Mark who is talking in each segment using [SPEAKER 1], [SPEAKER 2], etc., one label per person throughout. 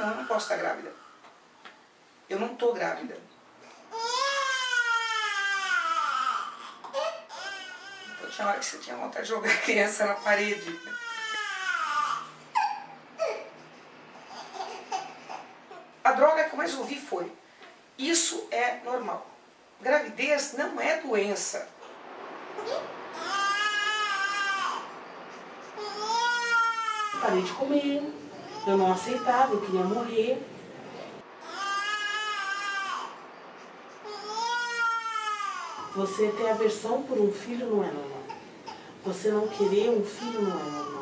[SPEAKER 1] não, eu não posso estar grávida. Eu não estou grávida. Então tinha hora que você tinha vontade de jogar a criança na parede. A droga que eu mais ouvi foi: isso é normal. Gravidez não é doença.
[SPEAKER 2] Parei de comer, eu não aceitava, eu queria morrer. Você ter aversão por um filho não é normal. Você não querer um filho não é normal.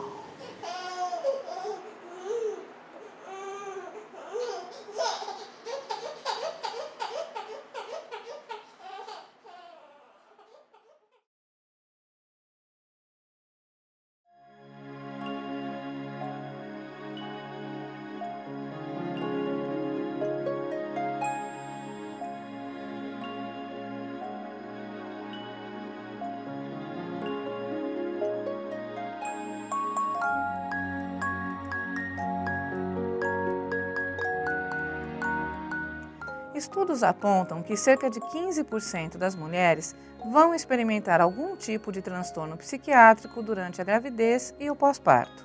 [SPEAKER 3] Estudos apontam que cerca de 15% das mulheres vão experimentar algum tipo de transtorno psiquiátrico durante a gravidez e o pós-parto.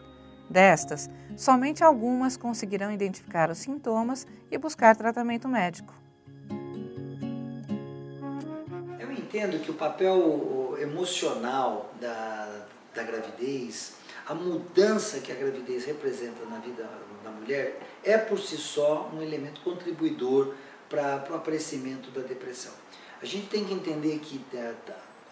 [SPEAKER 3] Destas, somente algumas conseguirão identificar os sintomas e buscar tratamento médico.
[SPEAKER 4] Eu entendo que o papel emocional da gravidez, a mudança que a gravidez representa na vida da mulher, é por si só um elemento contribuidor para o aparecimento da depressão. A gente tem que entender que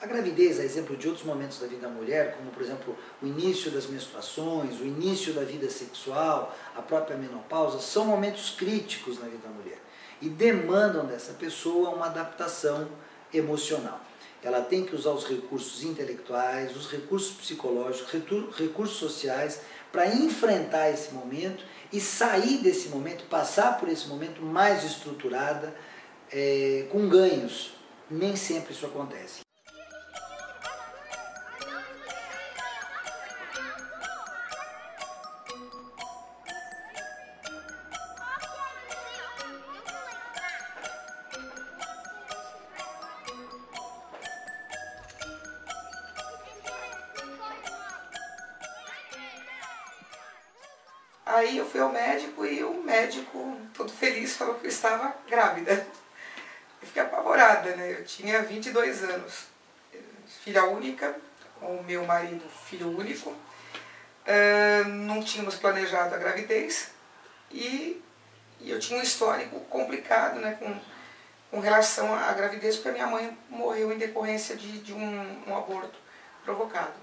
[SPEAKER 4] a gravidez, a exemplo de outros momentos da vida da mulher, como por exemplo o início das menstruações, o início da vida sexual, a própria menopausa, são momentos críticos na vida da mulher e demandam dessa pessoa uma adaptação emocional. Ela tem que usar os recursos intelectuais, os recursos psicológicos, recursos sociais para enfrentar esse momento e sair desse momento, passar por esse momento mais estruturada, com ganhos. Nem sempre isso acontece.
[SPEAKER 1] Aí eu fui ao médico e o médico, todo feliz, falou que eu estava grávida. Eu fiquei apavorada, né? Eu tinha 22 anos, filha única, com o meu marido, filho único. Não tínhamos planejado a gravidez e eu tinha um histórico complicado, né, com relação à gravidez, porque a minha mãe morreu em decorrência de um aborto provocado.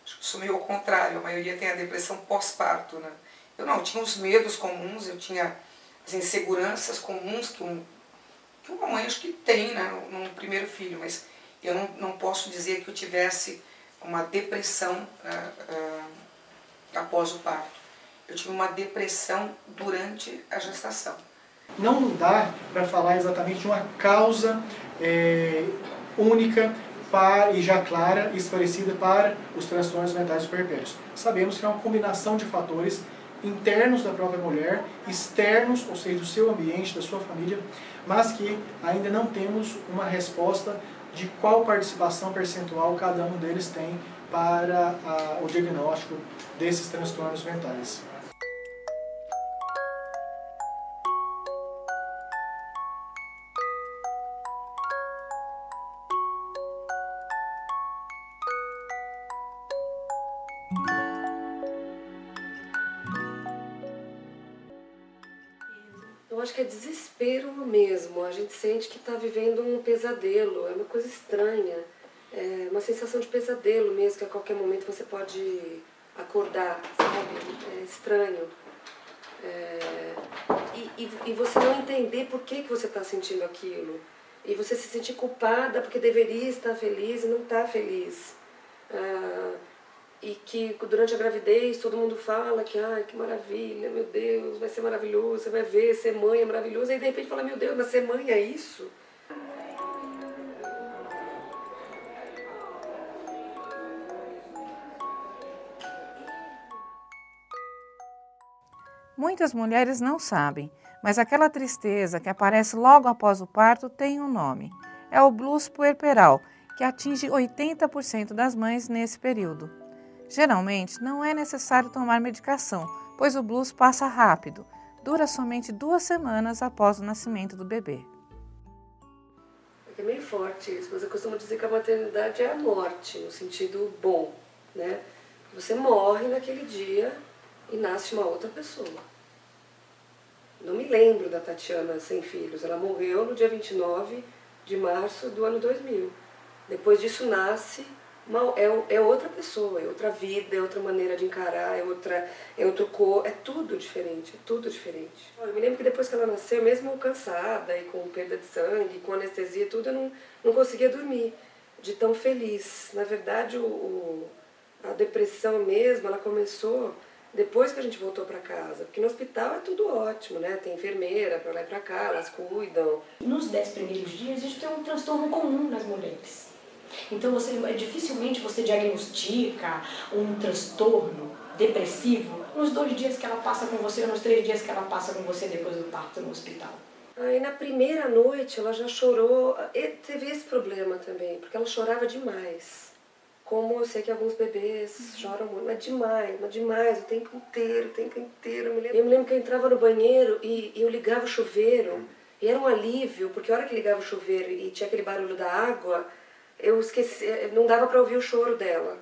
[SPEAKER 1] Acho que isso meio ao contrário, a maioria tem a depressão pós-parto, né? Eu não, eu tinha os medos comuns, eu tinha as inseguranças comuns que uma mãe acho que tem, né, no primeiro filho, mas eu não posso dizer que eu tivesse uma depressão após o parto. Eu tive uma depressão durante a gestação.
[SPEAKER 5] Não dá para falar exatamente de uma causa única e já clara e esclarecida para os transtornos mentais puerpérios. Sabemos que é uma combinação de fatores internos da própria mulher, externos, ou seja, do seu ambiente, da sua família, mas que ainda não temos uma resposta de qual participação percentual cada um deles tem para o diagnóstico desses transtornos mentais.
[SPEAKER 6] Eu acho que é desespero mesmo, a gente sente que está vivendo um pesadelo, é uma coisa estranha, é uma sensação de pesadelo mesmo, que a qualquer momento você pode acordar, sabe? É estranho. E você não entender por que você está sentindo aquilo. E você se sentir culpada porque deveria estar feliz e não está feliz. E que durante a gravidez todo mundo fala que, ai, que maravilha, meu Deus, vai ser maravilhoso, você vai ver, ser mãe é maravilhoso. Aí de repente fala, meu Deus, mas ser mãe é isso?
[SPEAKER 3] Muitas mulheres não sabem, mas aquela tristeza que aparece logo após o parto tem um nome. É o blues puerperal, que atinge 80% das mães nesse período. Geralmente, não é necessário tomar medicação, pois o blues passa rápido. Dura somente 2 semanas após o nascimento do bebê.
[SPEAKER 6] É meio forte isso, mas eu costumo dizer que a maternidade é a morte, no sentido bom, né? Você morre naquele dia e nasce uma outra pessoa. Não me lembro da Tatiana sem filhos, ela morreu no dia 29 de março do ano 2000. Depois disso nasce, é outra pessoa, é outra vida, é outra maneira de encarar, é outro corpo, é tudo diferente, é tudo diferente. Eu me lembro que depois que ela nasceu, mesmo cansada e com perda de sangue, com anestesia e tudo, eu não conseguia dormir, de tão feliz. Na verdade, a depressão mesmo, ela começou depois que a gente voltou para casa, porque no hospital é tudo ótimo, né? Tem enfermeira para lá e para cá, elas cuidam.
[SPEAKER 7] Nos 10 primeiros dias, isso é um transtorno comum nas mulheres. Então, dificilmente você diagnostica um transtorno depressivo nos 2 dias que ela passa com você ou nos 3 dias que ela passa com você depois do parto no hospital.
[SPEAKER 6] Aí na primeira noite ela já chorou, e teve esse problema também, porque ela chorava demais. Como eu sei que alguns bebês choram muito, mas demais, o tempo inteiro. Eu me lembro que eu entrava no banheiro e eu ligava o chuveiro, e era um alívio, porque a hora que ligava o chuveiro e tinha aquele barulho da água, eu esqueci, não dava para ouvir o choro dela.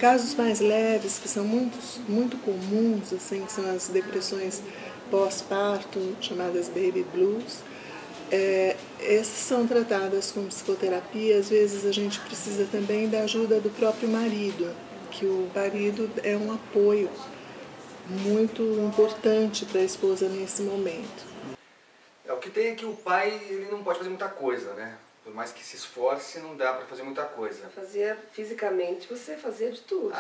[SPEAKER 8] Casos mais leves, que são muito comuns, assim, que são as depressões pós-parto, chamadas baby blues, essas são tratadas com psicoterapia. Às vezes a gente precisa também da ajuda do próprio marido, que o marido é um apoio muito importante para a esposa nesse momento.
[SPEAKER 9] O que tem é que o pai ele não pode fazer muita coisa, né? Por mais que se esforce, não dá para fazer muita coisa.
[SPEAKER 6] Fazia fisicamente, você fazia de tudo,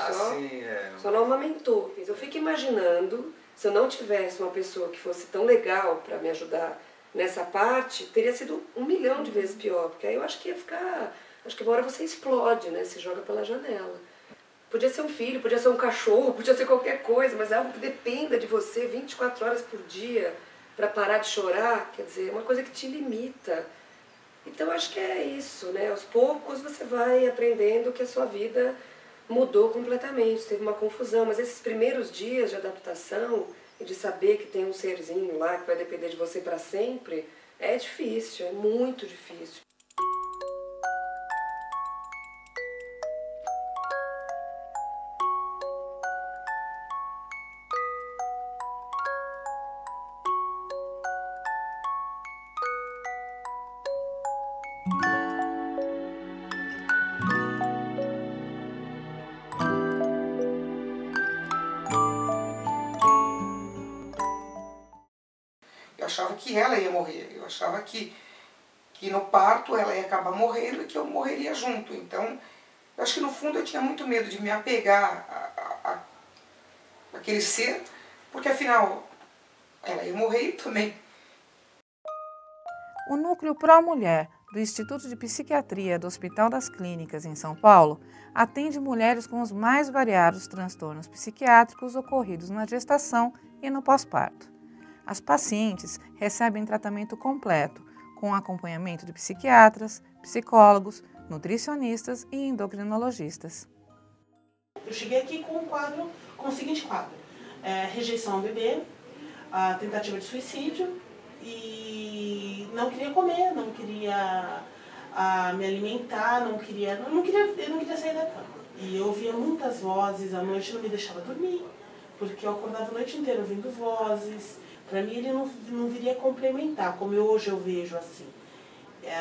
[SPEAKER 9] só
[SPEAKER 6] não amamentou. Eu fico imaginando, se eu não tivesse uma pessoa que fosse tão legal para me ajudar nessa parte, teria sido 1 milhão de vezes pior, porque aí eu acho que ia ficar, acho que uma hora você explode, né, se joga pela janela. Podia ser um filho, podia ser um cachorro, podia ser qualquer coisa, mas é algo que dependa de você 24 horas por dia para parar de chorar, quer dizer, é uma coisa que te limita. Então acho que é isso, né, aos poucos você vai aprendendo que a sua vida mudou completamente, teve uma confusão, mas esses primeiros dias de adaptação e de saber que tem um serzinho lá que vai depender de você para sempre, é difícil, é muito difícil.
[SPEAKER 1] Eu achava que ela ia morrer, eu achava que no parto ela ia acabar morrendo e que eu morreria junto. Então, eu acho que no fundo eu tinha muito medo de me apegar àquele ser, porque afinal ela ia morrer também.
[SPEAKER 3] O Núcleo Pró Mulher do Instituto de Psiquiatria do Hospital das Clínicas, em São Paulo, atende mulheres com os mais variados transtornos psiquiátricos ocorridos na gestação e no pós-parto. As pacientes recebem tratamento completo, com acompanhamento de psiquiatras, psicólogos, nutricionistas e endocrinologistas.
[SPEAKER 2] Eu cheguei aqui com o seguinte quadro: rejeição ao bebê, a tentativa de suicídio e não queria comer, não queria me alimentar, eu não queria sair da cama. E eu ouvia muitas vozes, à noite não me deixava dormir, porque eu acordava a noite inteira ouvindo vozes. Para mim ele não viria complementar, como hoje eu vejo assim.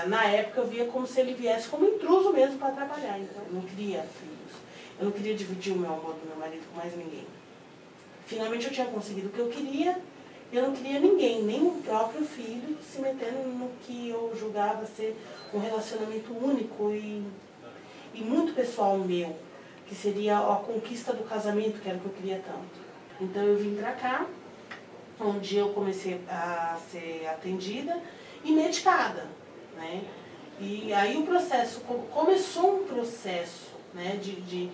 [SPEAKER 2] Na época eu via como se ele viesse como intruso mesmo para atrapalhar. Então eu não queria filhos, eu não queria dividir o meu amor do meu marido com mais ninguém. Finalmente eu tinha conseguido o que eu queria, e eu não queria ninguém, nem o próprio filho, se metendo no que eu julgava ser um relacionamento único e muito pessoal meu, que seria a conquista do casamento, que era o que eu queria tanto. Então eu vim para cá, onde eu comecei a ser atendida e medicada, né? E aí o processo, começou um processo, né, de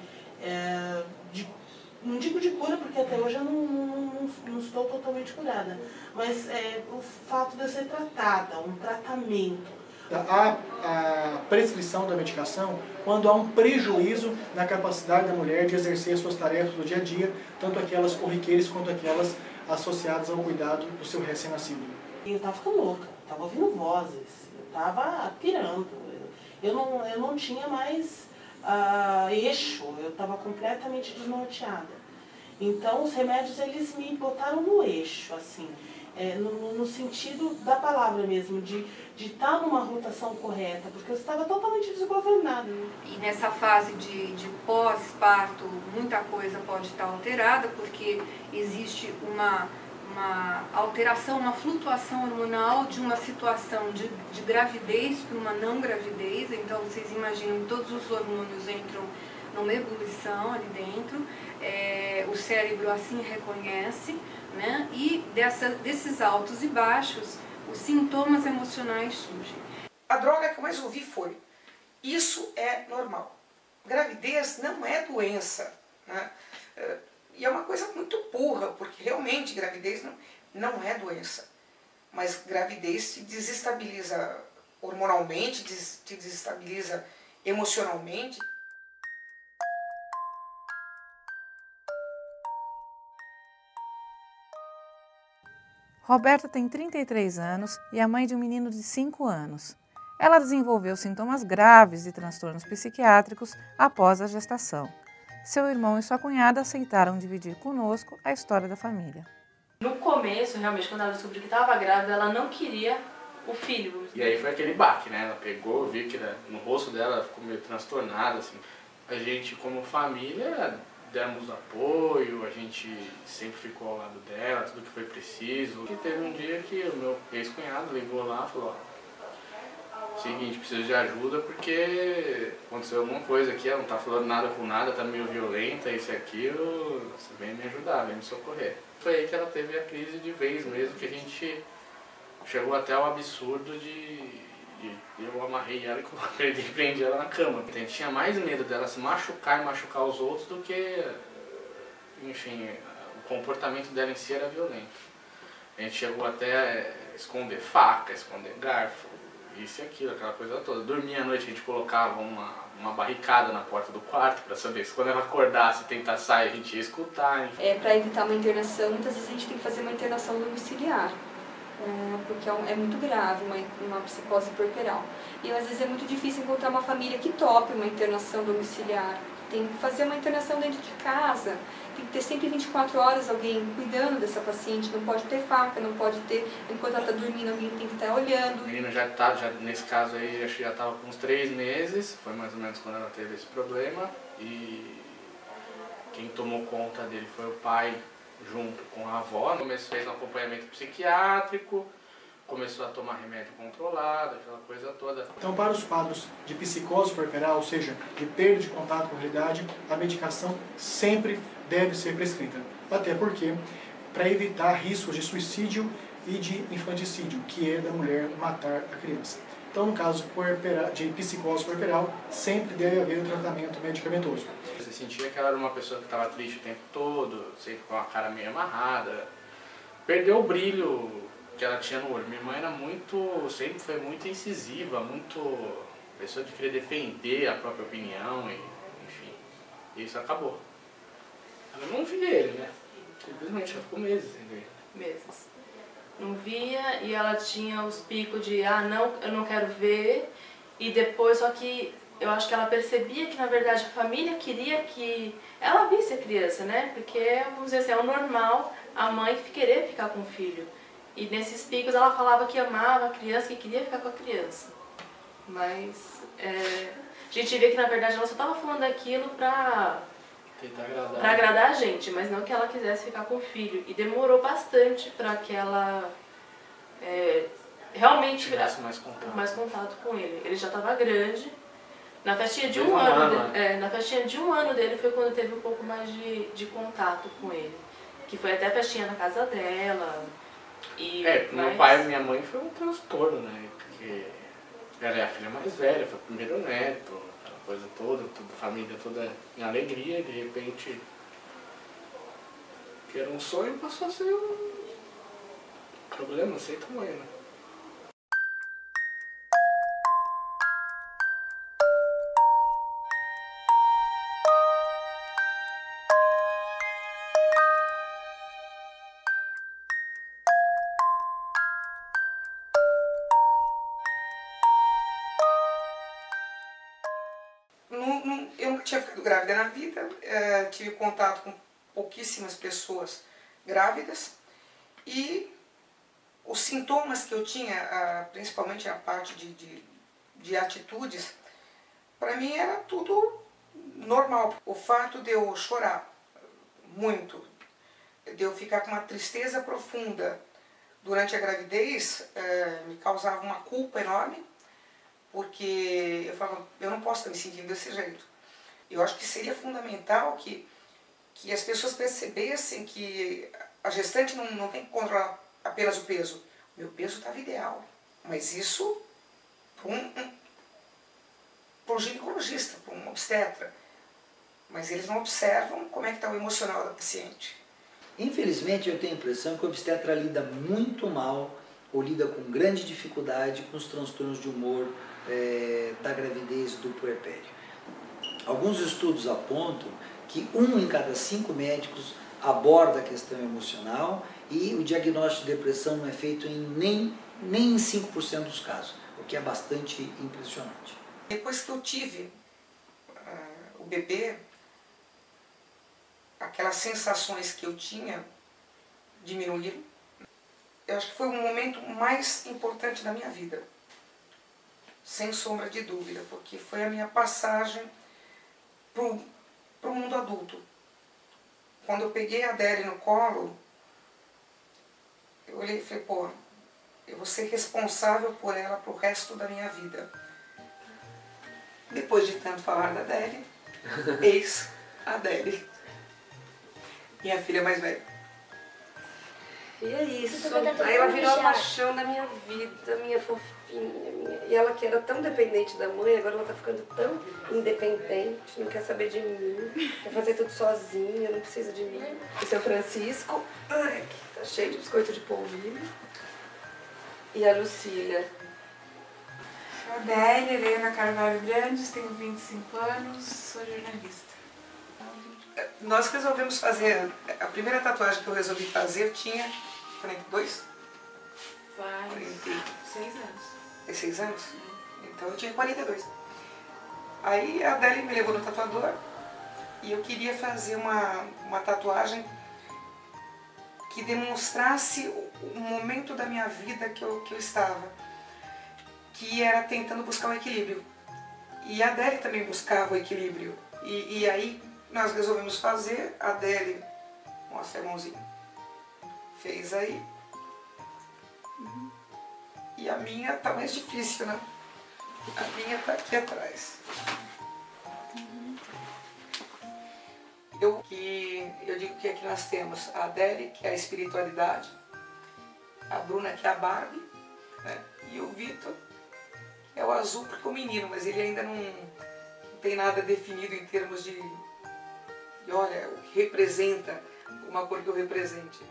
[SPEAKER 2] não digo de cura, porque até hoje eu não estou totalmente curada, mas o fato de eu ser tratada, um tratamento.
[SPEAKER 5] A prescrição da medicação quando há um prejuízo na capacidade da mulher de exercer as suas tarefas do dia a dia, tanto aquelas corriqueiras quanto aquelas associadas ao cuidado do seu recém-nascido.
[SPEAKER 2] Eu estava ficando louca, estava ouvindo vozes, eu estava pirando, eu não tinha mais eixo, eu estava completamente desnorteada. Então os remédios eles me botaram no eixo, assim, no sentido da palavra mesmo, de estar numa rotação correta, porque eu estava totalmente desgovernada.
[SPEAKER 10] E nessa fase de pós-parto, muita coisa pode estar alterada, porque existe uma alteração, uma flutuação hormonal de uma situação de gravidez para uma não gravidez. Então vocês imaginam que todos os hormônios entram numa ebulição ali dentro, o cérebro assim reconhece, né? E desses altos e baixos, os sintomas emocionais surgem.
[SPEAKER 1] A droga que eu mais ouvi foi: isso é normal. Gravidez não é doença, né? E é uma coisa muito burra, porque realmente gravidez não é doença. Mas gravidez te desestabiliza hormonalmente, te desestabiliza emocionalmente.
[SPEAKER 3] Roberta tem 33 anos e é mãe de um menino de 5 anos. Ela desenvolveu sintomas graves de transtornos psiquiátricos após a gestação. Seu irmão e sua cunhada aceitaram dividir conosco a história da família.
[SPEAKER 11] No começo, realmente, quando ela descobriu que estava grávida, ela não queria o filho.
[SPEAKER 12] E aí foi aquele baque, né? Ela pegou, viu que no rosto dela ela ficou meio transtornada, assim. A gente, como família, demos apoio, a gente sempre ficou ao lado dela, tudo que foi preciso. E teve um dia que o meu ex-cunhado ligou lá e falou: ó, seguinte, preciso de ajuda porque aconteceu alguma coisa aqui, ela não tá falando nada com nada, tá meio violenta, isso e aquilo, você vem me ajudar, vem me socorrer. Foi aí que ela teve a crise de vez mesmo, que a gente chegou até ao absurdo de eu amarrei ela e prendi ela na cama. A gente tinha mais medo dela se machucar e machucar os outros do que, enfim, o comportamento dela em si era violento. A gente chegou até a esconder faca, esconder garfo, isso e aquilo, aquela coisa toda. Dormia à noite, a gente colocava uma barricada na porta do quarto para saber se quando ela acordasse e tentar sair, a gente ia escutar.
[SPEAKER 13] Para evitar uma internação, muitas vezes a gente tem que fazer uma internação domiciliar. Porque é muito grave uma psicose puerperal. E às vezes é muito difícil encontrar uma família que tope uma internação domiciliar. Tem que fazer uma internação dentro de casa, tem que ter sempre 24 horas alguém cuidando dessa paciente, não pode ter faca, não pode ter, enquanto ela está dormindo, alguém tem que estar olhando.
[SPEAKER 12] O menino já nesse caso aí, já estava com uns 3 meses, foi mais ou menos quando ela teve esse problema, e quem tomou conta dele foi o pai, junto com a avó. Fez um acompanhamento psiquiátrico, começou a tomar remédio controlado, aquela coisa toda.
[SPEAKER 5] Então, para os quadros de psicose puerperal, ou seja, de perda de contato com a realidade, a medicação sempre deve ser prescrita. Até porque, para evitar riscos de suicídio e de infanticídio, que é da mulher matar a criança. Então, no caso de psicose puerperal, sempre deve haver um tratamento medicamentoso.
[SPEAKER 12] Você sentia que ela era uma pessoa que estava triste o tempo todo, sempre com a cara meio amarrada. Perdeu o brilho que ela tinha no olho. Minha irmã era sempre foi muito incisiva, muito pessoa de querer defender a própria opinião, e, enfim, isso acabou. Ela não via ele, né? Simplesmente, ela ficou meses sem ver.
[SPEAKER 11] Meses. Não via, e ela tinha os picos de, não, eu não quero ver, e depois, só que eu acho que ela percebia que, na verdade, a família queria que ela visse a criança, né? Porque, vamos dizer assim, é o normal a mãe querer ficar com o filho. E nesses picos ela falava que amava a criança, que queria ficar com a criança. Mas a gente vê que, na verdade, ela só estava falando aquilo pra agradar a gente, mas não que ela quisesse ficar com o filho. E demorou bastante para que ela realmente
[SPEAKER 12] tivesse
[SPEAKER 11] mais contato com ele. Ele já estava grande. Na festinha de um ano, na festinha de 1 ano dele foi quando teve um pouco mais de contato com ele. Que foi até a festinha na casa dela.
[SPEAKER 12] Meu pai e minha mãe foi um transtorno, né? Porque ela é a filha mais velha, foi o primeiro neto, aquela coisa toda, família toda em alegria, e de repente Que era um sonho, passou a ser um problema, não sei tamanho, né?
[SPEAKER 1] Eu nunca tinha ficado grávida na vida, tive contato com pouquíssimas pessoas grávidas e os sintomas que eu tinha, principalmente a parte de atitudes, para mim era tudo normal. O fato de eu chorar muito, de eu ficar com uma tristeza profunda durante a gravidez, me causava uma culpa enorme, porque eu falava, eu não posso estar me sentindo desse jeito. Eu acho que seria fundamental que as pessoas percebessem que a gestante não tem que controlar apenas o peso. Meu peso estava ideal, mas isso para um ginecologista, para um obstetra. Mas eles não observam como é que está o emocional da paciente.
[SPEAKER 4] Infelizmente, eu tenho a impressão que o obstetra lida muito mal ou lida com grande dificuldade com os transtornos de humor da gravidez e do puerpério. Alguns estudos apontam que 1 em cada 5 médicos aborda a questão emocional e o diagnóstico de depressão não é feito nem em 5% dos casos, o que é bastante impressionante.
[SPEAKER 1] Depois que eu tive o bebê, aquelas sensações que eu tinha diminuíram. Eu acho que foi o momento mais importante da minha vida, sem sombra de dúvida, porque foi a minha passagem para o mundo adulto. Quando eu peguei a Adele no colo, eu olhei e falei, pô, eu vou ser responsável por ela pro resto da minha vida. Depois de tanto falar da Adele, eis a Adele, minha filha mais velha.
[SPEAKER 6] E é isso. Aí ela virou a paixão da minha vida, minha fofinha. E ela que era tão dependente da mãe, agora ela tá ficando tão independente, não quer saber de mim, quer fazer tudo sozinha, não precisa de mim. O seu Francisco, ai, que tá cheio de biscoito de polvilho. E a Lucília.
[SPEAKER 14] Adélia Helena Carvalho Grandes, tenho 25 anos, sou jornalista.
[SPEAKER 1] Nós resolvemos fazer, a primeira tatuagem que eu resolvi fazer tinha 42?
[SPEAKER 14] Faz 6 anos.
[SPEAKER 1] 6 anos? Então eu tinha 42. Aí a Adélia me levou no tatuador e eu queria fazer uma tatuagem que demonstrasse o momento da minha vida que eu estava, que era tentando buscar o equilíbrio. E a Adélia também buscava o equilíbrio. E aí nós resolvemos fazer, a Adélia, mostra a mãozinha, fez aí. E a minha tá mais difícil, né? A minha tá aqui atrás. Eu digo que aqui nós temos a Adélia, que é a espiritualidade, a Bruna, que é a Barbie, né? E o Vitor, que é o azul, porque é o menino, mas ele ainda não tem nada definido em termos de olha, o que representa uma cor que eu represente, né?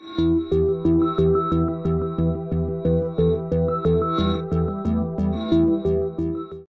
[SPEAKER 15] Música